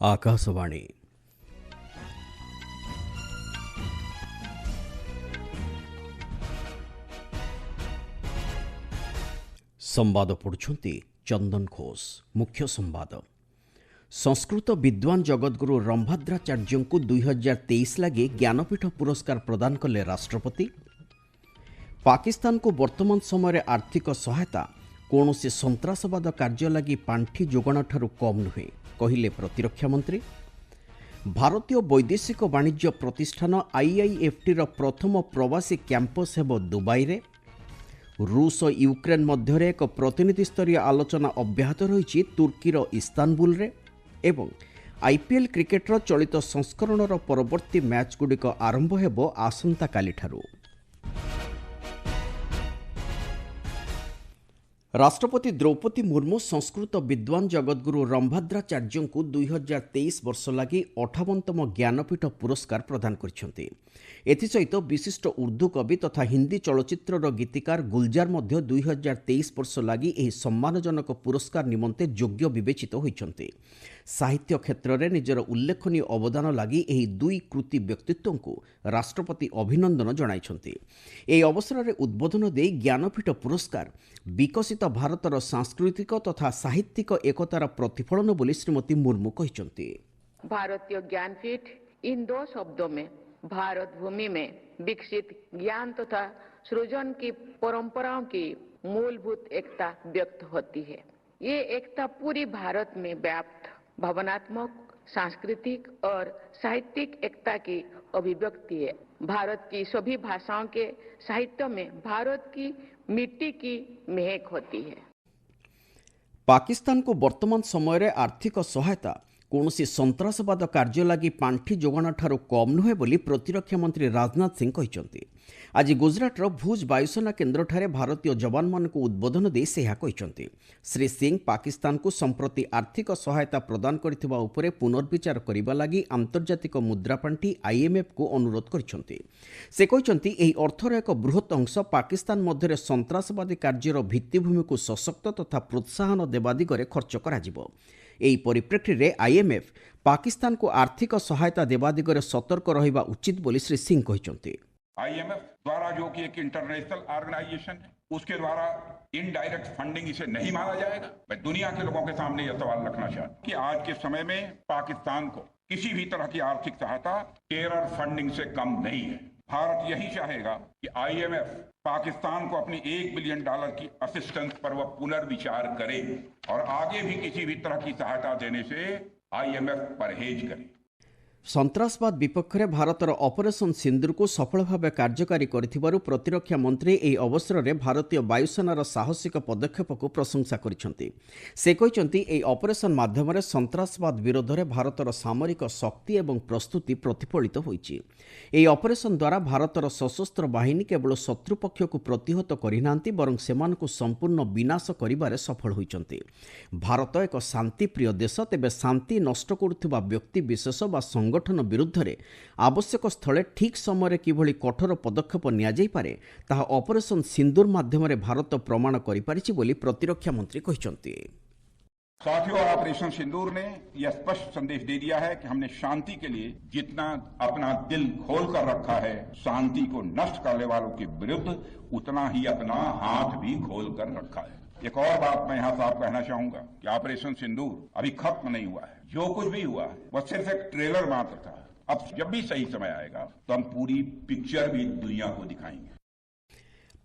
आकाशवाणी संवाद पढ़ुछंती चंदन घोष। मुख्य संवाद संस्कृत विद्वान जगद्गुरु रंभाद्राचार्य को 2023 लगे ज्ञानपीठ पुरस्कार प्रदान कले राष्ट्रपति। पाकिस्तान को वर्तमान समय आर्थिक सहायता कौन से सन्त्रासवाद कार्य लगी पांठि जोगाण ठारू कम नुहे कहिले प्रतिरक्षा मंत्री। भारतीय वैदेशिक वाणिज्य प्रतिष्ठान आईआईएफटी प्रथम प्रवासी कैंपस हेब दुबई रे। रूस और यूक्रेन मध्य एक प्रतिनिधि स्तरीय आलोचना अब्याहत रही तुर्कीर इस्तानबुल रे। एवं आईपीएल क्रिकेटर चलित संस्करणर परवर्ती मैच गुड़िक आरंभ हेब आसंता काली ठारू। राष्ट्रपति द्रौपदी मुर्मू संस्कृत विद्वान जगद्गुरु रंभाद्राचार्य को 2023 वर्ष लगी 58तम ज्ञानपीठ पुरस्कार प्रदान करछन्ति। एथिसहित विशिष्ट उर्दू कवि तथा हिंदी चलचित्रर गीतिकार गुलजार मध्य 2023 वर्ष लगी एही सम्मानजनक पुरस्कार निमंते योग्य विवेचित होइछन्ति। साहित्य क्षेत्र में निजर उल्लेखनीय अवदान लगी एही दुई कृति व्यक्तित्व को राष्ट्रपति अभिनंदन जणाइछन्ति। एही अवसर में उद्बोधन दे ज्ञानपीठ पुरस्कार विकसित भारतर सांस्कृतिक तथा साहित्यिक एकतार प्रतिफलन बोली श्रीमती मुर्मू कहिछन्ति। भारतीय ज्ञानपीठ इन दो शब्दों में भारत भूमि में विकसित ज्ञान तथा सृजन की परंपराओं की मूलभूत एकता व्यक्त होती है। ये एकता पूरी भारत में व्याप्त भावनात्मक, सांस्कृतिक और साहित्यिक एकता की अभिव्यक्ति है। भारत की सभी भाषाओं के साहित्य में भारत की मिट्टी की महक होती है। पाकिस्तान को वर्तमान समय रे आर्थिक सहायता कौनसी सन्त्रासवाद कार्य लगी पांठि जोगाण ठारू कम नुहे बोली प्रतिरक्षा मंत्री राजनाथ सिंह कहिसंति। आज गुजरातर भुज वायुसेना केन्द्र ठारे भारतीय जवान मान को उद्बोधन दे से कहिसंति। श्री सिंह पाकिस्तान को संप्रति आर्थिक सहायता प्रदान करथिबा उपरे पुनर्विचार करिबा लागि आंतर्जातिक मुद्रा पांठि आईएमएफ को अनुरोध करिसंति। से कहिसंति एही अर्थर एक बृहत अंश पाकिस्तान मध्यरे सन्त्रासवादी कार्यर भित्तिभूमि को सशक्त तथा प्रोत्साहन देबा दिगरे खर्च कराजिबो। एही परिप्रेक्षी रे आईएमएफ पाकिस्तान को आर्थिक सहायता देबा दिगरे सतर्क रहिबा उचित बोली श्री सिंह कहिसंति। आईएमएफ द्वारा जो कि एक इंटरनेशनल ऑर्गेनाइजेशन है, उसके द्वारा इनडायरेक्ट फंडिंग इसे नहीं माना जाएगा। मैं दुनिया के लोगों के सामने यह सवाल रखना चाहता हूं कि आज के समय में पाकिस्तान को किसी भी तरह की आर्थिक सहायता टेरर फंडिंग से कम नहीं है। भारत यही चाहेगा कि आईएमएफ पाकिस्तान को अपनी $1 बिलियन की असिस्टेंस पर वह पुनर्विचार करे और आगे भी किसी भी तरह की सहायता देने से आईएमएफ परहेज करे। सन्त्रासवाद विपक्ष में भारतर ऑपरेशन सिंदूर को सफल भाव कार्यकारी करिथिबारु प्रतिरक्षा मंत्री एही अवसर में भारतीय वायुसेनार साहसिक पदक्षेप को प्रशंसा करिसेंति। से कहिसेंति एही ऑपरेशन माध्यम सन्त्रासवाद विरोध में भारतर सामरिक शक्ति एवं प्रस्तुति प्रतिफलित होइछि। एही ऑपरेशन द्वारा भारतर सशस्त्र बाहिनी केवल शत्रु पक्ष को प्रतिहत करिनांति बरं सेमानकु संपूर्ण विनाश करिबारे सफल होइछन्ति। भारत एक शांतिप्रिय देश, तेबे शांति नष्ट करुथिबा व्यक्ति विशेष बा संगठन विरुद्ध रे आवश्यक स्थले ठीक समय किभली कठोर पदक्षेप निया जाई पारे ताहा ऑपरेशन सिंदूर माध्यम रे भारत प्रमाण करि पारिछि बोली प्रतिरक्षा मंत्री कहिसंति। साथियों, ऑपरेशन सिंदूर ने यह स्पष्ट संदेश दे दिया है कि हमने शांति के लिए जितना अपना दिल खोल कर रखा है, शांति को नष्ट करने वालों के विरुद्ध उतना ही अपना हाथ भी खोल कर रखा है। एक और बात मैं यहाँ साफ कहना चाहूंगा कि ऑपरेशन सिंदूर अभी खत्म नहीं हुआ है। जो कुछ भी हुआ है वह सिर्फ एक ट्रेलर मात्र था। अब जब भी सही समय आएगा तो हम पूरी पिक्चर भी दुनिया को दिखाएंगे।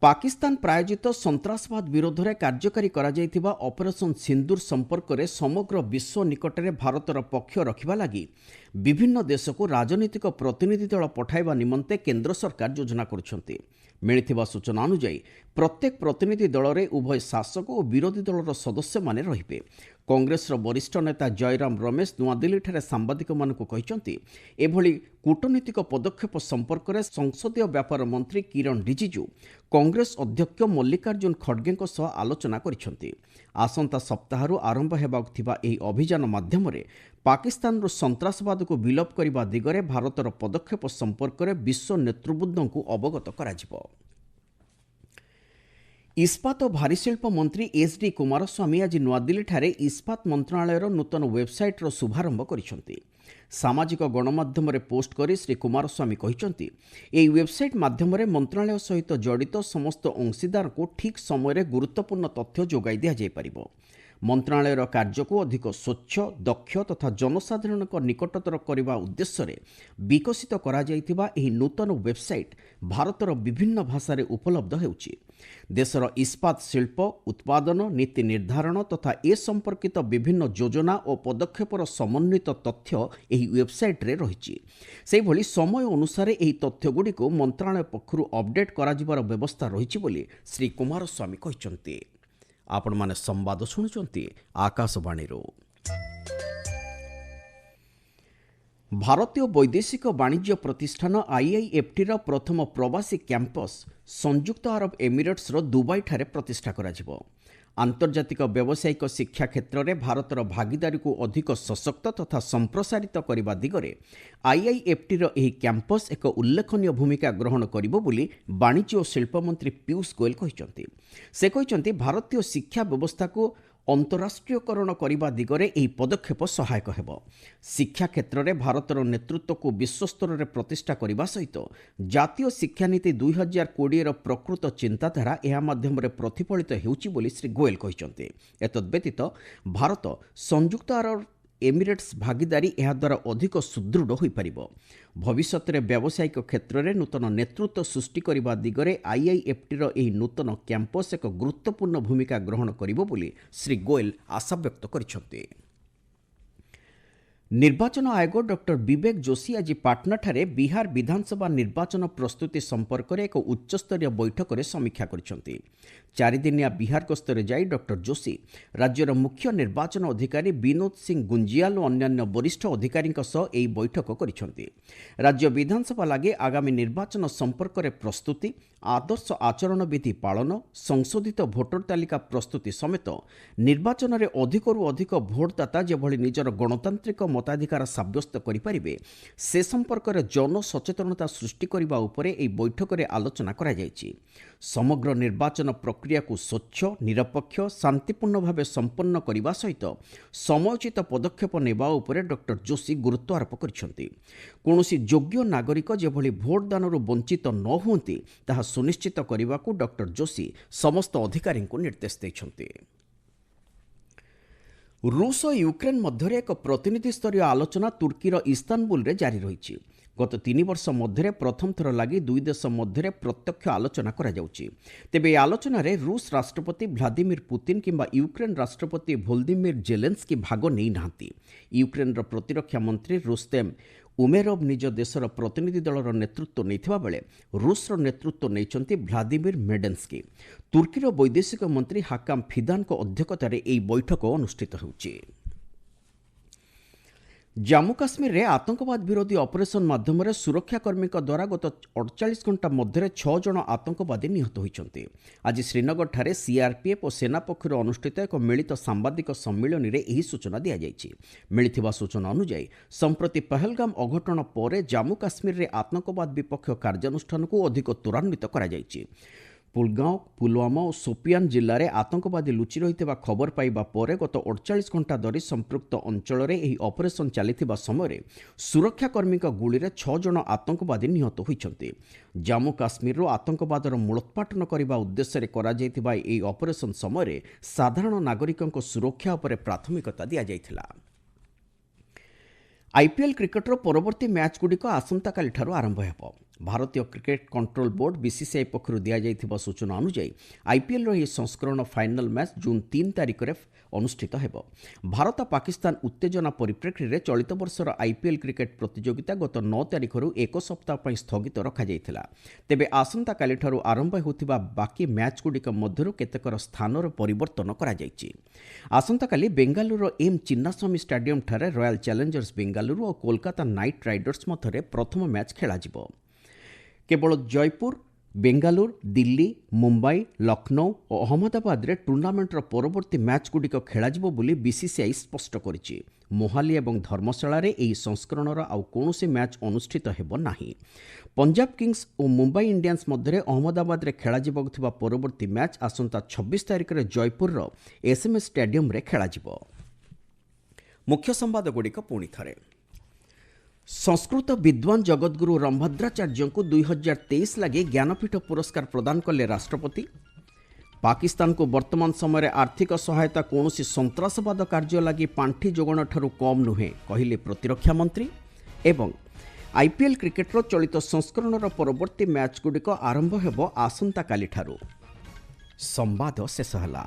पाकिस्तान प्रायोजित सन्त्रासवाद विरोध में कार्यकारी करा जायतिबा ऑपरेशन सिंदूर संपर्क में समग्र विश्व निकट में भारतर पक्ष रखिबा लागि विभिन्न देश को राजनीतिक प्रतिनिधि दल पठाइबा निमंते केंद्र सरकार योजना करुछन्ति। मिलिथिबा सूचना अनुसार प्रत्येक प्रतिनिधि दल में उभय शासक और विरोधी दलर सदस्य माने रहिबे। कांग्रेस वरिष्ठ नेता जयराम रमेश नुआदिल्ली सांबादिक मानक कहिसंति एभली कूटनीतिक पदक्षेप संपर्क में संसदीय व्यापार मंत्री किरण रिजिजू कांग्रेस अध्यक्ष मल्लिकार्जुन खड़गे सह आलोचना करिसंति। आसंता सप्ताहरु आरंभ हेबाक थिबा एही अभियान माध्यम पाकिस्तान सन्त्रासवाद को विलोप करने दिगरे भारतर पदक्षेप संपर्क में विश्व नेतृबृंद को अवगत कराजिबो। ଇସ୍ପାତ ଓ ଭାରୀଶିଳ୍ପ ମନ୍ତ୍ରୀ ଏଚ୍ଡି କୁମାରସ୍ୱାମୀ ଆଜି ନୂଆଦିଲ୍ଲୀଠାରେ ଇସ୍ପାତ ମନ୍ତ୍ରଣାଳୟର ନୂତନ ୱେବ୍ସାଇଟ୍ର ଶୁଭାରମ୍ଭ କରିଛନ୍ତି। ସାମାଜିକ ଗଣମାଧ୍ୟମରେ ପୋଷ୍ଟ କରି ଶ୍ରୀ କୁମାରସ୍ୱାମୀ କହିଛନ୍ତି, ଏହି ୱେବ୍ସାଇଟ୍ ମାଧ୍ୟମରେ ମନ୍ତ୍ରଣାଳୟ ସହିତ ଜଡ଼ିତ ସମସ୍ତ ଅଂଶୀଦାରଙ୍କୁ ଠିକ୍ ସମୟରେ ଗୁରୁତ୍ୱପୂର୍ଣ୍ଣ ତଥ୍ୟ ଯୋଗାଇ ଦିଆଯାଇପାରିବ। ମନ୍ତ୍ରଣାଳୟର କାର୍ଯ୍ୟକୁ ଅଧିକ ସ୍ୱଚ୍ଛ, ଦକ୍ଷ ତଥା ଜନସାଧାରଣଙ୍କ ନିକଟତର କରିବା ଉଦ୍ଦେଶ୍ୟରେ ବିକଶିତ କରାଯାଇଥିବା ଏହି ନୂତନ ୱେବ୍ସାଇଟ୍ ଭାରତର ବିଭିନ୍ନ ଭାଷାରେ ଉପଲବ୍ଧ ହେଉଛି। ଦେଶର ଇସ୍ପାତ ଶିଳ୍ପ, ଉତ୍ପାଦନ, ନୀତି ନିର୍ଦ୍ଧାରଣ ତଥା ଏ ସମ୍ପର୍କିତ ବିଭିନ୍ନ ଯୋଜନା ଓ ପଦକ୍ଷେପର ସମନ୍ୱିତ ତଥ୍ୟ ଏହି ୱେବ୍ସାଇଟ୍ରେ ରହିଛି। ସେହିଭଳି ସମୟ ଅନୁସାରେ ଏହି ତଥ୍ୟଗୁଡ଼ିକୁ ମନ୍ତ୍ରଣାଳୟ ପକ୍ଷରୁ ଅପଡେଟ୍ କରାଯିବାର ବ୍ୟବସ୍ଥା ରହିଛି ବୋଲି ଶ୍ରୀ କୁମାରସ୍ୱାମୀ କହିଛନ୍ତି। ଆପଣମାନେ ସମ୍ବାଦ ଶୁଣୁଛନ୍ତି ଆକାଶବାଣୀରୁ। ଭାରତୀୟ ବୈଦେଶିକ ବାଣିଜ୍ୟ ପ୍ରତିଷ୍ଠାନ IIFTର ପ୍ରଥମ ପ୍ରବାସୀ କ୍ୟାମ୍ପସ୍ ସଂଯୁକ୍ତ ଆରବ ଏମିରେଟ୍ସର ଦୁବାଇଠାରେ ପ୍ରତିଷ୍ଠା କରାଯିବ। ଆନ୍ତର୍ଜାତିକ ବ୍ୟବସାୟିକ ଶିକ୍ଷା କ୍ଷେତ୍ରରେ ଭାରତର ଭାଗିଦାରୀକୁ ଅଧିକ ସଶକ୍ତ ତଥା ସମ୍ପ୍ରସାରିତ କରିବା ଦିଗରେ IIFTର ଏହି କ୍ୟାମ୍ପସ୍ ଏକ ଉଲ୍ଲେଖନୀୟ ଭୂମିକା ଗ୍ରହଣ କରିବ ବୋଲି ବାଣିଜ୍ୟ ଓ ଶିଳ୍ପ ମନ୍ତ୍ରୀ ପୀୟୂଷ ଗୋୟଲ କହିଛନ୍ତି। ସେ କହିଛନ୍ତି, ଭାରତୀୟ ଶିକ୍ଷା ବ୍ୟବସ୍ଥାକୁ ଅନ୍ତରାଷ୍ଟ୍ରୀୟକରଣ କରିବା ଦିଗରେ ଏହି ପଦକ୍ଷେପ ସହାୟକ ହେବ। ଶିକ୍ଷା କ୍ଷେତ୍ରରେ ଭାରତର ନେତୃତ୍ୱକୁ ବିଶ୍ୱସ୍ତରରେ ପ୍ରତିଷ୍ଠା କରିବା ସହିତ ଜାତୀୟ ଶିକ୍ଷାନୀତି 2020ର ପ୍ରକୃତ ଚିନ୍ତାଧାରା ଏହା ମାଧ୍ୟମରେ ପ୍ରତିଫଳିତ ହେଉଛି ବୋଲି ଶ୍ରୀ ଗୋୟଲ କହିଛନ୍ତି। ଏତଦ୍ବ୍ୟତୀତ ଭାରତ ସଂଯୁକ୍ତ ଆରବ ଏମିରେଟ୍ସ ଭାଗିଦାରୀ ଏହାଦ୍ୱାରା ଅଧିକ ସୁଦୃଢ଼ ହୋଇପାରିବ। ଭବିଷ୍ୟତରେ ବ୍ୟବସାୟିକ କ୍ଷେତ୍ରରେ ନୂତନ ନେତୃତ୍ୱ ସୃଷ୍ଟି କରିବା ଦିଗରେ IIFTର ଏହି ନୂତନ କ୍ୟାମ୍ପସ୍ ଏକ ଗୁରୁତ୍ୱପୂର୍ଣ୍ଣ ଭୂମିକା ଗ୍ରହଣ କରିବ ବୋଲି ଶ୍ରୀ ଗୋୟଲ ଆଶାବ୍ୟକ୍ତ କରିଛନ୍ତି। ନିର୍ବାଚନ ଆୟୋଗ ଡକ୍ଟର ବିବେକ ଯୋଶୀ ଆଜି ପାଟନାଠାରେ ବିହାର ବିଧାନସଭା ନିର୍ବାଚନ ପ୍ରସ୍ତୁତି ସମ୍ପର୍କରେ ଏକ ଉଚ୍ଚସ୍ତରୀୟ ବୈଠକରେ ସମୀକ୍ଷା କରିଛନ୍ତି। 4 ଦିନିଆ ବିହାର ଗସ୍ତରେ ଯାଇ ଡକ୍ଟର ଯୋଶୀ ରାଜ୍ୟର ମୁଖ୍ୟ ନିର୍ବାଚନ ଅଧିକାରୀ ବିନୋଦ ସିଂ ଗୁଞ୍ଜିଆଲ ଓ ଅନ୍ୟାନ୍ୟ ବରିଷ୍ଠ ଅଧିକାରୀଙ୍କ ସହ ଏହି ବୈଠକ କରିଛନ୍ତି। ରାଜ୍ୟ ବିଧାନସଭା ଲାଗି ଆଗାମୀ ନିର୍ବାଚନ ସମ୍ପର୍କରେ ପ୍ରସ୍ତୁତି, ଆଦର୍ଶ ଆଚରଣ ବିଧି ପାଳନ, ସଂଶୋଧିତ ଭୋଟର ତାଲିକା ପ୍ରସ୍ତୁତି ସମେତ ନିର୍ବାଚନରେ ଅଧିକରୁ ଅଧିକ ଭୋଟଦାତା ଯେଭଳି ନିଜର ଗଣତାନ୍ତ୍ରିକ ମତାଧିକାର ସାବ୍ୟସ୍ତ କରିପାରିବେ ସେ ସମ୍ପର୍କରେ ଜନସଚେତନତା ସୃଷ୍ଟି କରିବା ଉପରେ ଏହି ବୈଠକରେ ଆଲୋଚନା କରାଯାଇଛି। ସମଗ୍ର ନିର୍ବାଚନ ପ୍ରକ୍ରିୟାକୁ ସ୍ୱଚ୍ଛ, ନିରପେକ୍ଷ, ଶାନ୍ତିପୂର୍ଣ୍ଣ ଭାବେ ସମ୍ପନ୍ନ କରିବା ସହିତ ସମୟୋଚିତ ପଦକ୍ଷେପ ନେବା ଉପରେ ଡକ୍ଟର ଯୋଶୀ ଗୁରୁତ୍ୱ ଆରୋପ କରିଛନ୍ତି। କୌଣସି ଯୋଗ୍ୟ ନାଗରିକ ଯେଭଳି ଭୋଟଦାନରୁ ବଞ୍ଚିତ ନ ହୁଅନ୍ତି ତାହା ସୁନିଶ୍ଚିତ କରିବାକୁ ଡକ୍ଟର ଯୋଶୀ ସମସ୍ତ ଅଧିକାରୀଙ୍କୁ ନିର୍ଦ୍ଦେଶ ଦେଇଛନ୍ତି। ରୁଷ ଓ ୟୁକ୍ରେନ୍ ମଧ୍ୟରେ ଏକ ପ୍ରତିନିଧିସ୍ତରୀୟ ଆଲୋଚନା ତୁର୍କୀର ଇସ୍ତାନବୁଲରେ ଜାରି ରହିଛି। ଗତ 3 ବର୍ଷ ମଧ୍ୟରେ ପ୍ରଥମ ଥର ଲାଗି ଦୁଇ ଦେଶ ମଧ୍ୟରେ ପ୍ରତ୍ୟକ୍ଷ ଆଲୋଚନା କରାଯାଉଛି। ତେବେ ଏହି ଆଲୋଚନାରେ ରୁଷ ରାଷ୍ଟ୍ରପତି ଭ୍ଲାଦିମିର ପୁତିନ କିମ୍ବା ୟୁକ୍ରେନ୍ ରାଷ୍ଟ୍ରପତି ଭୋଲୋଦିମିର ଜେଲେନ୍ସ୍କି ଭାଗ ନେଇନାହାନ୍ତି। ୟୁକ୍ରେନ୍ର ପ୍ରତିରକ୍ଷା ମନ୍ତ୍ରୀ ରୁସ୍ତେମ୍ ଉମେରୋଭ୍ ନିଜ ଦେଶର ପ୍ରତିନିଧି ଦଳର ନେତୃତ୍ୱ ନେଇଥିବା ବେଳେ ରୁଷର ନେତୃତ୍ୱ ନେଇଛନ୍ତି ଭ୍ଲାଦିମିର ମେଡେନ୍ସ୍କି। ତୁର୍କୀର ବୈଦେଶିକ ମନ୍ତ୍ରୀ ହାକାମ୍ ଫିଦାନଙ୍କ ଅଧ୍ୟକ୍ଷତାରେ ଏହି ବୈଠକ ଅନୁଷ୍ଠିତ ହେଉଛି। ଜାମ୍ମୁ କାଶ୍ମୀରରେ ଆତଙ୍କବାଦ ବିରୋଧୀ ଅପରେସନ ମାଧ୍ୟମରେ ସୁରକ୍ଷାକର୍ମୀଙ୍କ ଦ୍ୱାରା ଗତ 48 ଘଣ୍ଟା ମଧ୍ୟରେ 6 ଜଣ ଆତଙ୍କବାଦୀ ନିହତ ହୋଇଛନ୍ତି। ଆଜି ଶ୍ରୀନଗରଠାରେ ସିଆର୍ପିଏଫ୍ ଓ ସେନା ପକ୍ଷରୁ ଅନୁଷ୍ଠିତ ଏକ ମିଳିତ ସାମ୍ବାଦିକ ସମ୍ମିଳନୀରେ ଏହି ସୂଚନା ଦିଆଯାଇଛି। ମିଳିଥିବା ସୂଚନା ଅନୁଯାୟୀ ସମ୍ପ୍ରତି ପହଲଗାମ ଅଘଟଣ ପରେ ଜାମ୍ମୁ କାଶ୍ମୀରରେ ଆତଙ୍କବାଦ ବିପକ୍ଷ କାର୍ଯ୍ୟାନୁଷ୍ଠାନକୁ ଅଧିକ ତ୍ୱରାନ୍ୱିତ କରାଯାଇଛି। ପୁଲଗାଓଁ, ପୁଲୱାମା ଓ ସୋପିଆନ ଜିଲ୍ଲାରେ ଆତଙ୍କବାଦୀ ଲୁଚି ରହିଥିବା ଖବର ପାଇବା ପରେ ଗତ 48 ଘଣ୍ଟା ଧରି ସମ୍ପୃକ୍ତ ଅଞ୍ଚଳରେ ଏହି ଅପରେସନ ଚାଲିଥିବା ସମୟରେ ସୁରକ୍ଷାକର୍ମୀଙ୍କ ଗୁଳିରେ 6 ଜଣ ଆତଙ୍କବାଦୀ ନିହତ ହୋଇଛନ୍ତି। ଜାମ୍ମୁ କାଶ୍ମୀରରୁ ଆତଙ୍କବାଦର ମୂଳୋତ୍ପାଟନ କରିବା ଉଦ୍ଦେଶ୍ୟରେ କରାଯାଇଥିବା ଏହି ଅପରେସନ ସମୟରେ ସାଧାରଣ ନାଗରିକଙ୍କ ସୁରକ୍ଷା ଉପରେ ପ୍ରାଥମିକତା ଦିଆଯାଇଥିଲା। IPL କ୍ରିକେଟର ପରବର୍ତ୍ତୀ ମ୍ୟାଚ୍ଗୁଡ଼ିକ ଆସନ୍ତାକାଲିଠାରୁ ଆରମ୍ଭ ହେବ। ଭାରତୀୟ କ୍ରିକେଟ କଣ୍ଟ୍ରୋଲ ବୋର୍ଡ BCCI ପକ୍ଷରୁ ଦିଆଯାଇଥିବା ସୂଚନା ଅନୁଯାୟୀ IPLର ଏହି ସଂସ୍କରଣ ଫାଇନାଲ ମ୍ୟାଚ୍ ଜୁନ୍ 3 ତାରିଖରେ ଅନୁଷ୍ଠିତ ହେବ। ଭାରତ ପାକିସ୍ତାନ ଉତ୍ତେଜନା ପରିପ୍ରେକ୍ଷୀରେ ଚଳିତ ବର୍ଷର IPL କ୍ରିକେଟ ପ୍ରତିଯୋଗିତା ଗତ 9 ତାରିଖରୁ ଏକ ସପ୍ତାହ ପାଇଁ ସ୍ଥଗିତ ରଖାଯାଇଥିଲା। ତେବେ ଆସନ୍ତାକାଲିଠାରୁ ଆରମ୍ଭ ହେଉଥିବା ବାକି ମ୍ୟାଚ୍ଗୁଡ଼ିକ ମଧ୍ୟରୁ କେତେକର ସ୍ଥାନର ପରିବର୍ତ୍ତନ କରାଯାଇଛି। ଆସନ୍ତାକାଲି ବେଙ୍ଗାଲୁରୁର ଏମ୍ ଚିନ୍ନାସ୍ୱାମୀ ଷ୍ଟାଡିୟମଠାରେ ରୟାଲ ଚ୍ୟାଲେଞ୍ଜର୍ସ ବେଙ୍ଗାଲୁରୁ ଓ କୋଲକାତା ନାଇଟ୍ ରାଇଡର୍ସ ମଧ୍ୟରେ ପ୍ରଥମ ମ୍ୟାଚ୍ ଖେଳାଯିବ। କେବଳ ଜୟପୁର ବେଙ୍ଗାଲୁରୁ ଦିଲ୍ଲୀ ମୁମ୍ବାଇ ଲକ୍ଷ୍ନୌ ଓ ଅହମ୍ମଦାବାଦରେ ଟୁର୍ଣ୍ଣାମେଣ୍ଟର ପରବର୍ତ୍ତୀ ମ୍ୟାଚ୍ଗୁଡ଼ିକ ଖେଳାଯିବ ବୋଲି ବିସିସିଆଇ ସ୍ପଷ୍ଟ କରିଛି। ମୋହାଲି ଏବଂ ଧର୍ମଶାଳାରେ ଏହି ସଂସ୍କରଣର ଆଉ କୌଣସି ମ୍ୟାଚ୍ ଅନୁଷ୍ଠିତ ହେବ ନାହିଁ। ପଞ୍ଜାବ କିଙ୍ଗସ୍ ଓ ମୁମ୍ବାଇ ଇଣ୍ଡିଆନ୍ସ ମଧ୍ୟରେ ଅହମ୍ମଦାବାଦରେ ଖେଳାଯିବାକୁ ଥିବା ପରବର୍ତ୍ତୀ ମ୍ୟାଚ୍ ଆସନ୍ତା 26 ତାରିଖରେ ଜୟପୁରର ଏସ୍ଏମ୍ଏସ୍ ଷ୍ଟାଡିୟମ୍ରେ ଖେଳାଯିବ। ମୁଖ୍ୟ ସମ୍ବାଦଗୁଡ଼ିକ ପୁଣି ଥରେ। ସଂସ୍କୃତ ବିଦ୍ୱାନ ଜଗଦ୍ଗୁରୁ ରମ୍ଭଦ୍ରାଚାର୍ଯ୍ୟଙ୍କୁ 2023 ଲାଗି ଜ୍ଞାନପୀଠ ପୁରସ୍କାର ପ୍ରଦାନ କଲେ ରାଷ୍ଟ୍ରପତି। ପାକିସ୍ତାନକୁ ବର୍ତ୍ତମାନ ସମୟରେ ଆର୍ଥିକ ସହାୟତା କୌଣସି ସନ୍ତ୍ରାସବାଦ କାର୍ଯ୍ୟ ଲାଗି ପାଣ୍ଠି ଯୋଗାଣଠାରୁ କମ୍ ନୁହେଁ କହିଲେ ପ୍ରତିରକ୍ଷା ମନ୍ତ୍ରୀ। ଏବଂ ଆଇପିଏଲ୍ କ୍ରିକେଟର ଚଳିତ ସଂସ୍କରଣର ପରବର୍ତ୍ତୀ ମ୍ୟାଚ୍ଗୁଡ଼ିକ ଆରମ୍ଭ ହେବ ଆସନ୍ତାକାଲିଠାରୁ। ସମ୍ବାଦ ଶେଷ ହେଲା।